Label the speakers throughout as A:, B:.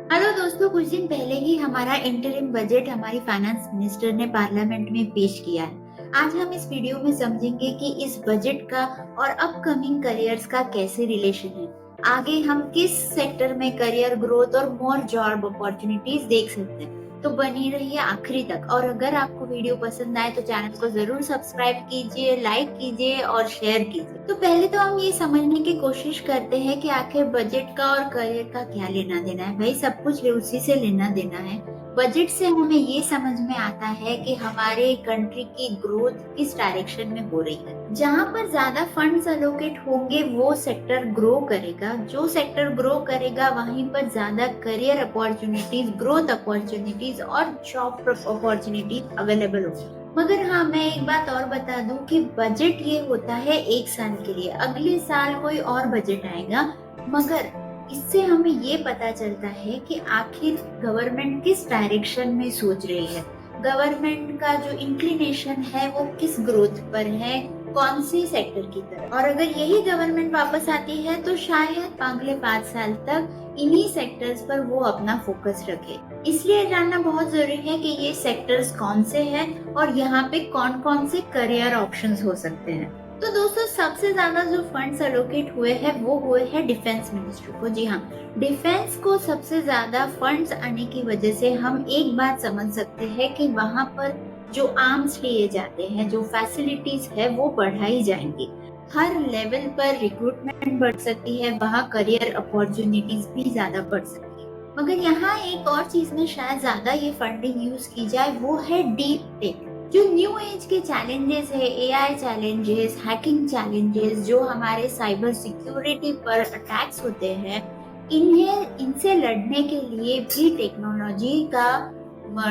A: Hello दोस्तों, कुछ दिन पहले ही हमारा इंटरिम बजट हमारी फाइनेंस मिनिस्टर ने पार्लियामेंट में पेश किया है। आज हम इस वीडियो में समझेंगे कि इस बजट का और अपकमिंग करियर्स का कैसे रिलेशन है। आगे हम किस सेक्टर में करियर ग्रोथ और मोर जॉब अपॉर्चुनिटीज देख सकते हैं। तो बनी रहिए आखिरी तक। और अगर आपको वीडियो पसंद आए तो चैनल को जरूर सब्सक्राइब कीजिए, लाइक कीजिए और शेयर कीजिए। तो पहले तो हम ये समझने की कोशिश करते हैं कि आखिर बजट का और करियर का क्या लेना देना है। भाई, सब कुछ उसी से लेना देना है। बजट से हमें ये समझ में आता है कि हमारे कंट्री की ग्रोथ किस डायरेक्शन में हो रही है। जहाँ पर ज्यादा फंड्स अलोकेट होंगे वो सेक्टर ग्रो करेगा। जो सेक्टर ग्रो करेगा वहीं पर ज्यादा करियर अपॉर्चुनिटीज, ग्रोथ अपॉर्चुनिटीज और जॉब अपॉर्चुनिटीज अवेलेबल होगी। मगर हाँ, मैं एक बात और बता दूं कि बजट ये होता है एक साल के लिए। अगले साल कोई और बजट आएगा, मगर इससे हमें ये पता चलता है कि आखिर गवर्नमेंट किस डायरेक्शन में सोच रही है। गवर्नमेंट का जो इंक्लिनेशन है वो किस ग्रोथ पर है, कौन सी सेक्टर की तरफ। और अगर यही गवर्नमेंट वापस आती है तो शायद अगले 5 साल तक इन्हीं सेक्टर्स पर वो अपना फोकस रखे। इसलिए जानना बहुत जरूरी है कि ये सेक्टर्स कौन से हैं और यहाँ पे कौन कौन से करियर ऑप्शंस हो सकते हैं। तो दोस्तों, सबसे ज्यादा जो फंड्स एलोकेट हुए हैं वो हुए हैं डिफेंस मिनिस्ट्री को। जी हाँ, डिफेंस को सबसे ज्यादा फंड्स आने की वजह से हम एक बात समझ सकते हैं कि वहाँ पर जो आर्म्स लिए जाते हैं, जो फैसिलिटीज है वो बढ़ाई जाएंगी। हर लेवल पर रिक्रूटमेंट बढ़ सकती है, वहाँ करियर अपॉर्चुनिटीज भी ज्यादा बढ़ सकती है। मगर यहाँ एक और चीज में शायद ज्यादा ये फंडिंग यूज की जाए, वो है डीप टेक। जो न्यू एज के चैलेंजेस है, एआई चैलेंजेस, हैकिंग चैलेंजेस, जो हमारे साइबर सिक्योरिटी पर अटैक्स होते हैं, इनसे लड़ने के लिए भी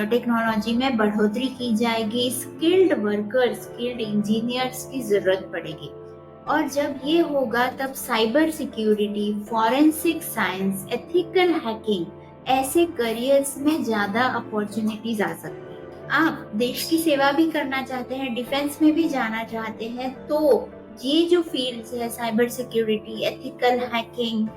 A: टेक्नोलॉजी में बढ़ोतरी की जाएगी। स्किल्ड वर्कर्स, स्किल्ड इंजीनियर्स की जरूरत पड़ेगी। और जब ये होगा तब cyber security, forensic science, ethical hacking, ऐसे करियर्स में ज्यादा अपॉर्चुनिटीज आ सकती है। आप देश की सेवा भी करना चाहते हैं, डिफेंस में भी जाना चाहते हैं, तो ये जो फील्ड्स है, cyber security, ethical hacking,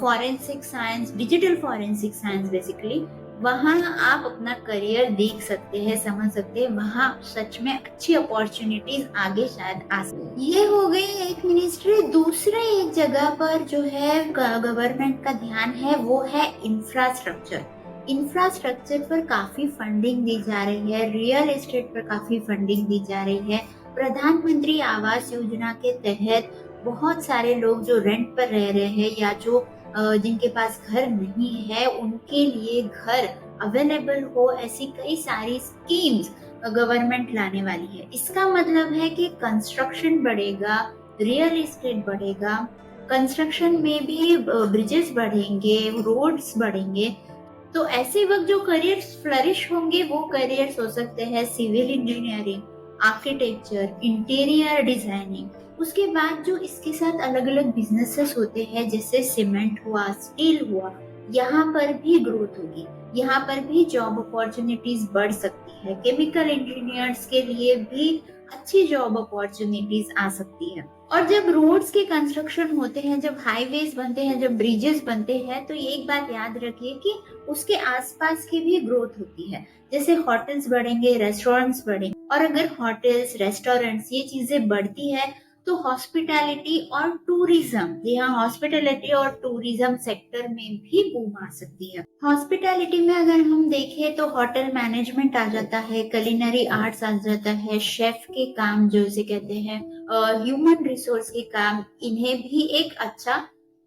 A: forensic science, digital forensic science basically, वहाँ आप अपना करियर देख सकते हैं, समझ सकते हैं। वहाँ सच में अच्छी अपॉर्चुनिटीज आगे शायद आ सकती। ये हो गई एक मिनिस्ट्री। दूसरे एक जगह पर जो है गवर्नमेंट का ध्यान है वो है इंफ्रास्ट्रक्चर। इंफ्रास्ट्रक्चर पर काफी फंडिंग दी जा रही है, रियल एस्टेट पर काफी फंडिंग दी जा रही है। प्रधानमंत्री आवास योजना के तहत बहुत सारे लोग जो रेंट पर रह रहे हैं या जो जिनके पास घर नहीं है, उनके लिए घर अवेलेबल हो, ऐसी कई सारी स्कीम्स गवर्नमेंट लाने वाली है। इसका मतलब है कि कंस्ट्रक्शन बढ़ेगा, रियल एस्टेट बढ़ेगा, कंस्ट्रक्शन में भी ब्रिजेस बढ़ेंगे, रोड्स बढ़ेंगे। तो ऐसे वक्त जो करियर फ्लरिश होंगे वो करियर्स हो सकते हैं civil engineering, architecture, interior designing. उसके बाद जो इसके साथ अलग अलग बिजनेसेस होते हैं, जैसे सीमेंट हुआ, स्टील हुआ, यहाँ पर भी ग्रोथ होगी। यहाँ पर भी जॉब अपॉर्चुनिटीज बढ़ सकती है। केमिकल इंजीनियर्स के लिए भी अच्छी जॉब अपॉर्चुनिटीज आ सकती है। और जब रोड्स के कंस्ट्रक्शन होते हैं, जब हाईवेज बनते हैं, जब ब्रिजेस बनते हैं, तो ये एक बात याद रखिए कि उसके आसपास की भी ग्रोथ होती है। जैसे होटल्स बढ़ेंगे, रेस्टोरेंट्स बढ़ेंगे। और अगर होटल्स, रेस्टोरेंट्स ये चीजें बढ़ती है तो हॉस्पिटैलिटी और टूरिज्म, जी हाँ, हॉस्पिटैलिटी और टूरिज्म सेक्टर में भी बूम आ सकती है। हॉस्पिटैलिटी में अगर हम देखें तो होटल मैनेजमेंट आ जाता है, कलिनरी आर्ट्स आ जाता है, शेफ के काम जो इसे कहते हैं, ह्यूमन रिसोर्स के काम, इन्हें भी एक अच्छा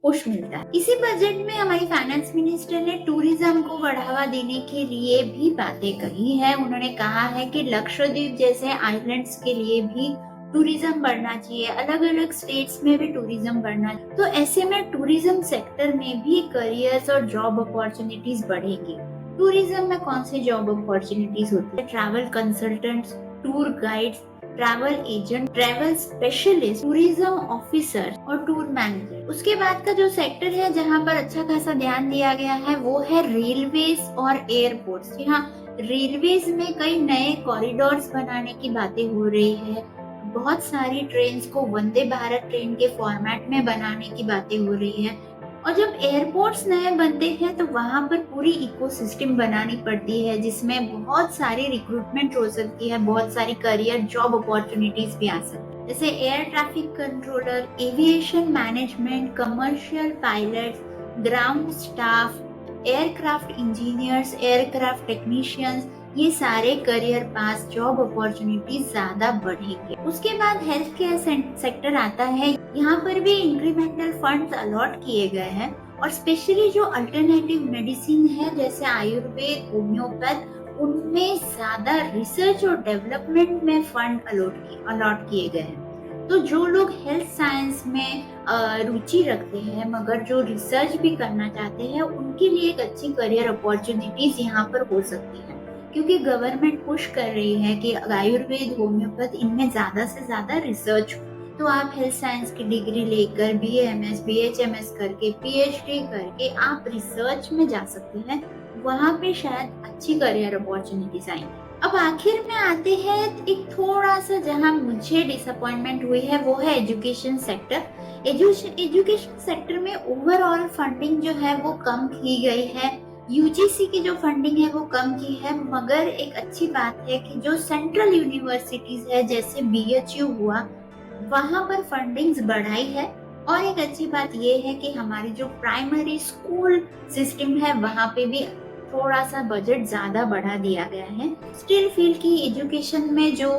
A: पुश मिलता है। इसी बजट में हमारी फाइनेंस मिनिस्टर ने टूरिज्म को बढ़ावा देने के लिए भी बातें कही है। उन्होंने कहा है कि लक्षद्वीप जैसे आइलैंड्स के लिए भी टूरिज्म बढ़ना चाहिए, अलग अलग स्टेट्स में भी टूरिज्म बढ़ना। तो ऐसे में टूरिज्म सेक्टर में भी करियर्स और जॉब अपॉर्चुनिटीज बढ़ेगी। टूरिज्म में कौन सी जॉब अपॉर्चुनिटीज होती है? Travel consultants, tour guides, travel agent, travel specialist, tourism officer और टूर मैनेजर। उसके बाद का जो सेक्टर है जहाँ पर अच्छा खासा ध्यान दिया गया है वो है रेलवेज और एयरपोर्ट्स। जी हाँ, रेलवेज में कई नए कॉरिडोर्स बनाने की बातें हो रही है। बहुत सारी ट्रेन्स को वंदे भारत ट्रेन के फॉर्मेट में बनाने की बातें हो रही है। और जब एयरपोर्ट्स नए बनते हैं तो वहाँ पर पूरी इकोसिस्टम बनानी पड़ती है जिसमें बहुत सारी रिक्रूटमेंट हो सकती है, बहुत सारी करियर जॉब अपॉर्चुनिटीज भी आ सकती है, जैसे air traffic controller, aviation management, commercial pilots, ground staff, aircraft engineers, aircraft technicians, ये सारे करियर पास जॉब अपॉर्चुनिटीज ज्यादा बढ़ेंगे। उसके बाद हेल्थ केयर सेक्टर आता है, यहाँ पर भी इंक्रीमेंटल फंड्स अलॉट किए गए हैं और स्पेशली जो अल्टरनेटिव मेडिसिन है जैसे आयुर्वेद, होम्योपैथ, उनमें ज्यादा रिसर्च और डेवलपमेंट में फंड अलॉट किए गए हैं। तो जो लोग हेल्थ साइंस में रुचि रखते हैं मगर जो रिसर्च भी करना चाहते हैं उनके लिए एक अच्छी करियर अपॉर्चुनिटीज यहाँ पर हो सकती है, क्योंकि गवर्नमेंट पुश कर रही है कि आयुर्वेद, होम्योपैथ, इनमें ज्यादा से ज्यादा रिसर्च हो। तो आप हेल्थ साइंस की डिग्री लेकर BAMS, BHMS करके, PhD करके आप रिसर्च में जा सकते हैं, वहाँ पे शायद अच्छी करियर अपॉर्चुनिटीज आएंगी। अब आखिर में आते हैं एक थोड़ा सा जहाँ मुझे डिसअपॉइंटमेंट हुई है, वो है एजुकेशन सेक्टर। एजुकेशन सेक्टर में ओवरऑल फंडिंग जो है वो कम की गई है, UGC की जो फंडिंग है वो कम की है, मगर एक अच्छी बात है कि जो सेंट्रल यूनिवर्सिटीज है जैसे BHU हुआ, वहां पर फंडिंग्स बढ़ाई है। और एक अच्छी बात ये है कि हमारी जो प्राइमरी स्कूल सिस्टम है वहां पे भी थोड़ा सा बजट ज्यादा बढ़ा दिया गया है। स्टिल फील की एजुकेशन में जो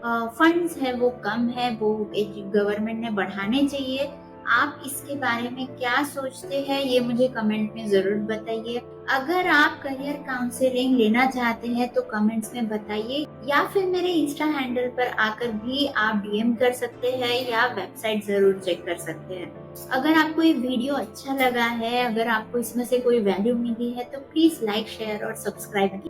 A: फंड्स है वो कम है, वो गवर्नमेंट ने बढ़ाने चाहिए। आप इसके बारे में क्या सोचते हैं ये मुझे कमेंट में जरूर बताइए। अगर आप करियर काउंसलिंग लेना चाहते हैं तो कमेंट्स में बताइए, या फिर मेरे इंस्टा हैंडल पर आकर भी आप DM कर सकते हैं या वेबसाइट जरूर चेक कर सकते हैं। अगर आपको ये वीडियो अच्छा लगा है, अगर आपको इसमें से कोई वैल्यू मिली है तो प्लीज लाइक, शेयर और सब्सक्राइब कीजिए।